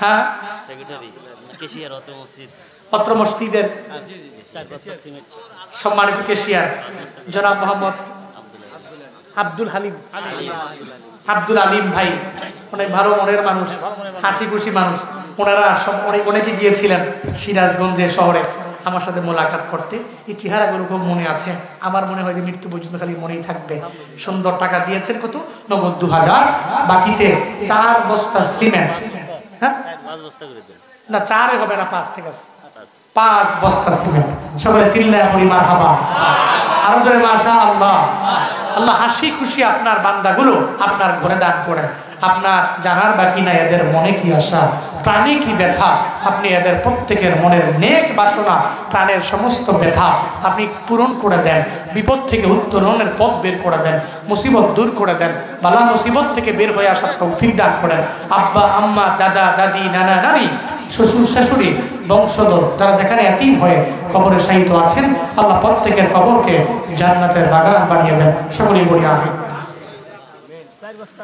হ্যাঁ secretary cashier অত্র মসজিদের সম্মানিত কেশিয়ার জনাব মোহাম্মদ আব্দুল আলিম ভাই, অনেক ভালো মনের মানুষ, হাসি খুশি মানুষ। ওনারা সব অনেকে গিয়েছিলেন সিরাজগঞ্জে শহরে আমার সাথে মোলাকাত করতে। এই চেহারাগুলো খুব মনে আছে, আমার মনে হয় যে মৃত্যু পর্যন্ত খালি মনেই থাকবে। সুন্দর টাকা দিয়েছেন, কত? নগদ 2000, বাকিতে 4 বস্তা সিমেন্ট। হ্যাঁ না 4 হবে না, 5 থেকে 5 বস্তা সিমেন্ট। সকলে চিল্লায় পড়ি মারহাবা, আরো জোরে মাশাআল্লাহ। আল্লাহ হাসি খুশি আপনার বান্দাগুলো আপনার ঘরে দান করেন। আপনার জানার বাকি না এদের মনে কি আশা, প্রাণে কি ব্যথা। আপনি এদের প্রত্যেকের মনের নেক বাসনা, প্রাণের সমস্ত ব্যথা আপনি পূরণ করে দেন। বিপদ থেকে উত্তরণের পথ বের করে দেন, মুসিবত দূর করে দেন, বালা মুসিবত থেকে বের হয়ে আসার তৌফিক দান করেন। আব্বা আম্মা, দাদা দাদি, নানা নানি, শ্বশুর শাশুড়ি, বংশধর যারা যেখানে এতিম হয়ে কবরে শায়িত আছেন, আল্লাহ প্রত্যেকের কবরকে জান্নাতের বাগান বানিয়ে দেন। সকলেই বলি আমিন।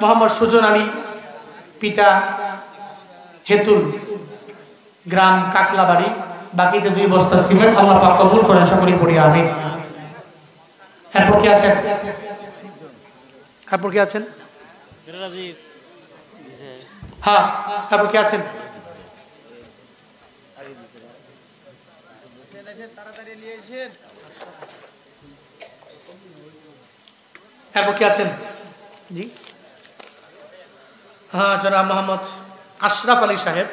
মোহাম্মদ সুজন আলী, পিতা হেতুল, গ্রাম কাকলাবাড়ি, বাকিতে 2 বস্তা সিমেন্ট। আল্লাহ পাক কবুল করেন। সকলেই বলি আমিন। এরপর কি আছেন? এরপর কি আছেন? হ্যাঁ, এরপর কি আছেন? এরপর কি আছেন? জি হ্যাঁ, জনাব মোহাম্মদ আশরাফ আলী সাহেব,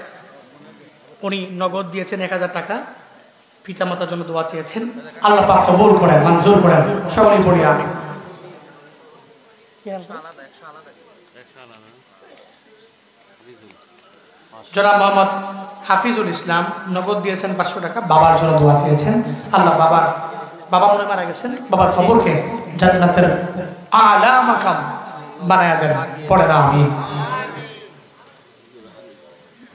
উনি নগদ দিয়েছেন 1000 টাকা। পিতামাতার জন্য দোয়া চেয়েছেন, আল্লাহ পাক কবুল করেন, মঞ্জুর করেন। সকলেই পড়ি আমিন। জনাব মোহাম্মদ হাফিজুল ইসলাম নগদ দিয়েছেন 500 টাকা। বাবার জন্য দোয়া চেয়েছেন, আল্লাহ বাবা মনে মারা গেছেন, বাবার কবরকে জান্নাতের আলা মাকাম বানায়া দেন। পড়ে না আমিন।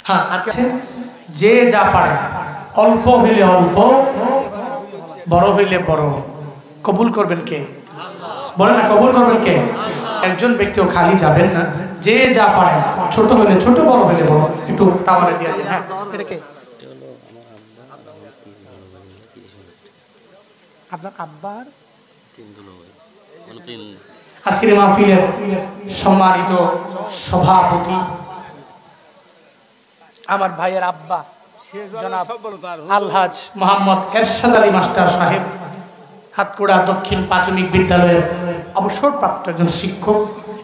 হ্যাঁ, আর কি? যে যা পারে, অল্প হইলে অল্প, বড় হইলে বড়। কবুল করবেন কে? বলে না, কবুল করবেন কে? একজন ব্যক্তিও খালি যাবেন না। যে যা পারে, ছোট হইলে ছোট, বড় হইলে বড়। একটু তাওয়ালে দিয়ে দিন। হ্যাঁ, এটা কে? আপনার আব্বার আজকের মাহফিলের সম্মানিত সভাপতি, আমার ভাইয়ের আব্বা জনাব আলহাজ মোহাম্মদ এরশাদ আলী মাস্টার সাহেব, হাতকুড়া দক্ষিণ প্রাথমিক বিদ্যালয়ের অবসরপ্রাপ্ত একজন শিক্ষক,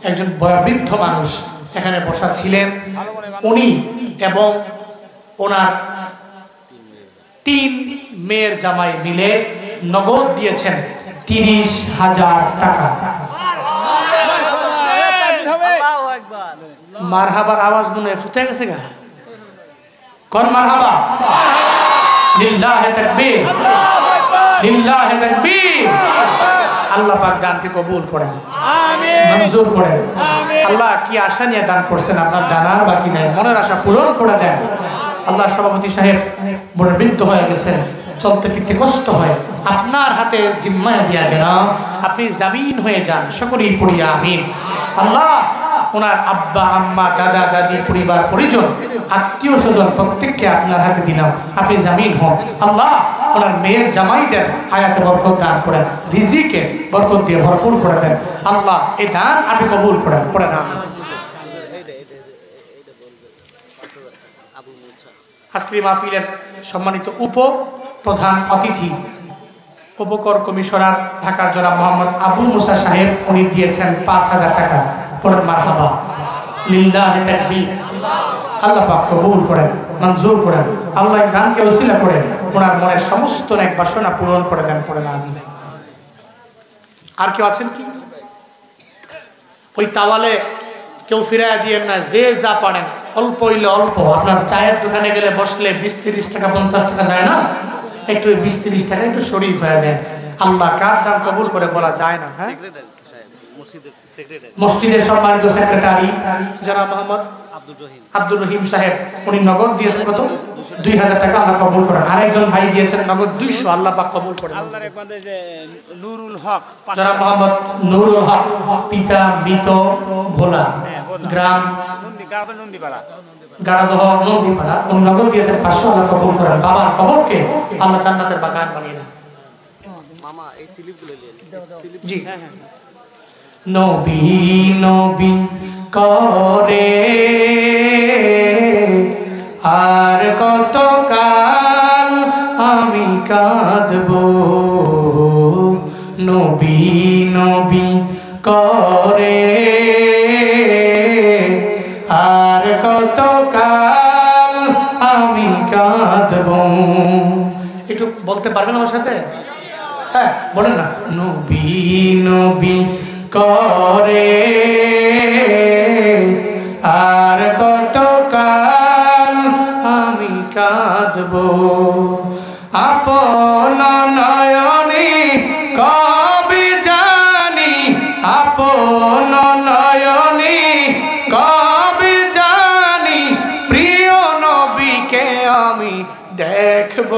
একজন বয়োবৃদ্ধ মানুষ এখানে বসা ছিলেন। উনি এবং ওনার 3 মেয়ের জামাই মিলে নগদ দিয়েছেন 30,000 টাকা। মারহাবার আওয়াজ মনে ফুটে গেছে গা। কোন মারহাবা? লিল্লাহি তাকবীর, লিল্লাহি তাকবীর। আল্লাহ পাক দানকে কবুল করেন, আমিন, মঞ্জুর করেন। আল্লাহ কি আশা নিয়ে দান করছেন আপনার জানার বাকি নাই, মনের আশা পূরণ করে দেন। আল্লাহ সভাপতি সাহেব বৃদ্ধ হয়ে গেছেন, চলতে ফিরতে কষ্ট হয়, আপনার হাতে জিম্মায় দিয়া দেন, আপনি জামিন হয়ে যান। সকলেই পড়ি আমিন। আল্লাহ ওনার আব্বা আম্মা, দাদা দাদি, পরিবার পরিজন, আত্মীয় স্বজন প্রত্যেককে আপনার হাতে দিলাম, আপনি জামিন হন। আল্লাহ ওনার মেয়ের জামাইদের হায়াতে বরকত দান করেন, রিজিকে বরকত দিয়ে ভরপুর করে দেন। আল্লাহ এই দান আপনি কবুল করেন। পড়ে না আজকের মাহফিলের সম্মানিত প্রধান অতিথি, উপকর কমিশনার ঢাকার জনাব মোহাম্মদ আবু মুসা সাহেব, উনি দিয়েছেন 5,000 টাকা। পড়েন মারহাবা, লিল্লাহি তাকবীর। আল্লাহ পাক কবুল করেন, মঞ্জুর করেন। আল্লাহ দানকে ওসিলা করে ওনার মনের সমস্ত নেক বাসনা পূরণ করে দেন। পড়েন আমিন। আর কেউ আছেন কি? ওই তাওয়ালে কেউ ফিরাইয়া দিয়েন না, যে যা পারেন, অল্প হইলে অল্প। আপনার চায়ের দোকানে গেলে বসলে 20-30 টাকা 50 টাকা যায় না, একটু 20-30 টাকা একটু শরীর হয়ে যায়। আল্লাহ কার দান কবুল করে বলা যায় না। হ্যাঁ, মসজিদের সম্মানিত সেক্রেটারি জনাব মোহাম্মদ আব্দুর রহিম সাহেব, উনি নগদ দিয়েছেন কত? 2,000 টাকা। আল্লাহ কবুল করেন। আরেকজন ভাই দিয়েছেন নগদ 200। আল্লাহ পাক কবুল করেন। নুরুল হক, জনাব মোহাম্মদ নুরুল হক, পিতা মৃত ভোলা, গ্রাম গাড়াদহ নদীপাড়া উনি নগদ দিয়েছেন 500, আল্লাহ কবুল করেন। বাবার কবরকে আল্লাহ জান্নাতের বাগান বানিয়ে দেন। মামা এই স্লিপগুলো জি নবী নবী করে আর কত কাল আমি কাঁদব, নবী নবী করে আর কত কাল আমি কাঁদব। একটু বলতে পারবেন আমার সাথে? হ্যাঁ বলেন না। নবী নবী করে আর কত কাল আমি কাঁদব, আপন নয়নে কবে জানি, আপন নয়নে কবে জানি প্রিয় নবীকে আমি দেখব,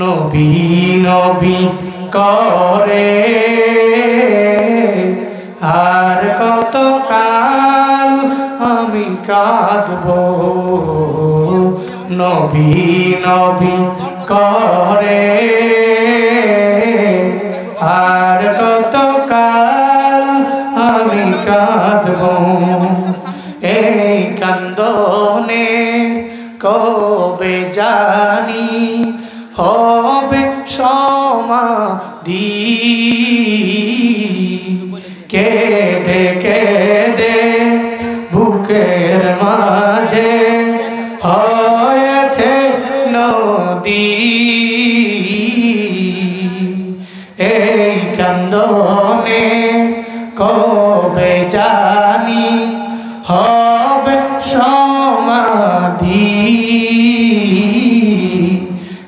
নবী নবী করে আর কত কাল আমি কাঁদব, নবী নবী করে আর কত কাল আমি কাঁদব। এই কান্দনে কবে জানি হবে সমাধি, কেঁদে কেঁদে বুকের মাঝে হয়েছে নদী, এই কান্দনে কবে জানি হবে সমাধি,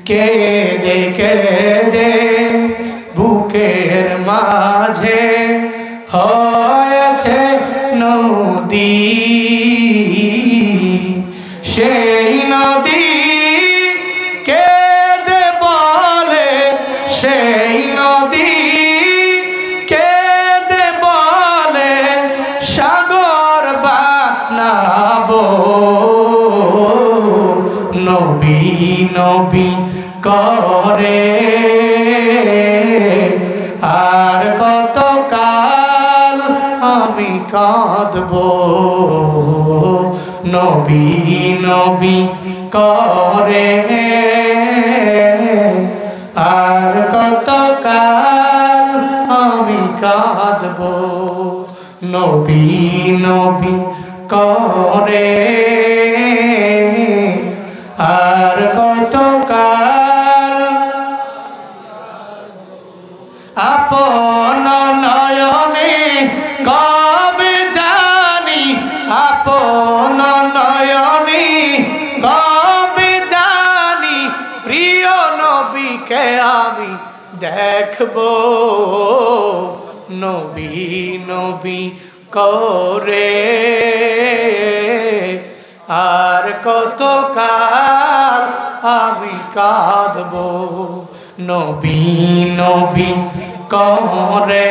কেঁদে কেঁদে বুকের মাঝে হয়েছে নদী, সেই নদী কেঁদে বলে, সেই নদী কেঁদে বলে সাগর বানাবো, নবী নবী করে আর কত কাল আমি কাঁদব, নবী নবী করে আর কত কাল আমি কাঁদব, নবী নবী করে আর কত কাল, আপন নয়নে কবে জানি, আপন নয়নে কবে জানি প্রিয় নবীকে আমি দেখব, নবী নবী করে আর কত কাল আমি কাঁদব, নবী নবী করে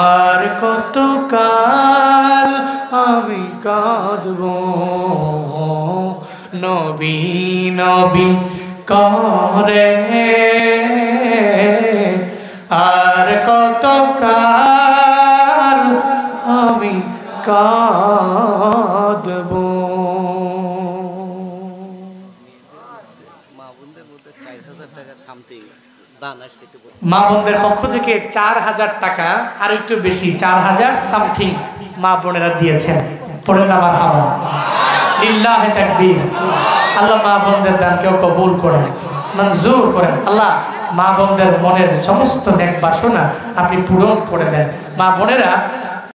আর কত কাল আমি কাঁদব, নবী নবী করে আর কত কাল আমি কাঁদব। মা বোনদের পক্ষ থেকে 4000 টাকা আর একটু বেশি 4000 সামথিং মা বোনেরা দিয়েছেন। পড়েন আমার হাওয়া লিল্লাহি তাকবীর। আল্লাহ মা বোনদের দানকেও কবুল করেন, মঞ্জুর করেন। আল্লাহ মা বোনদের মনের সমস্ত নেক বাসনা আপনি পূরণ করে দেন। মা বোনেরা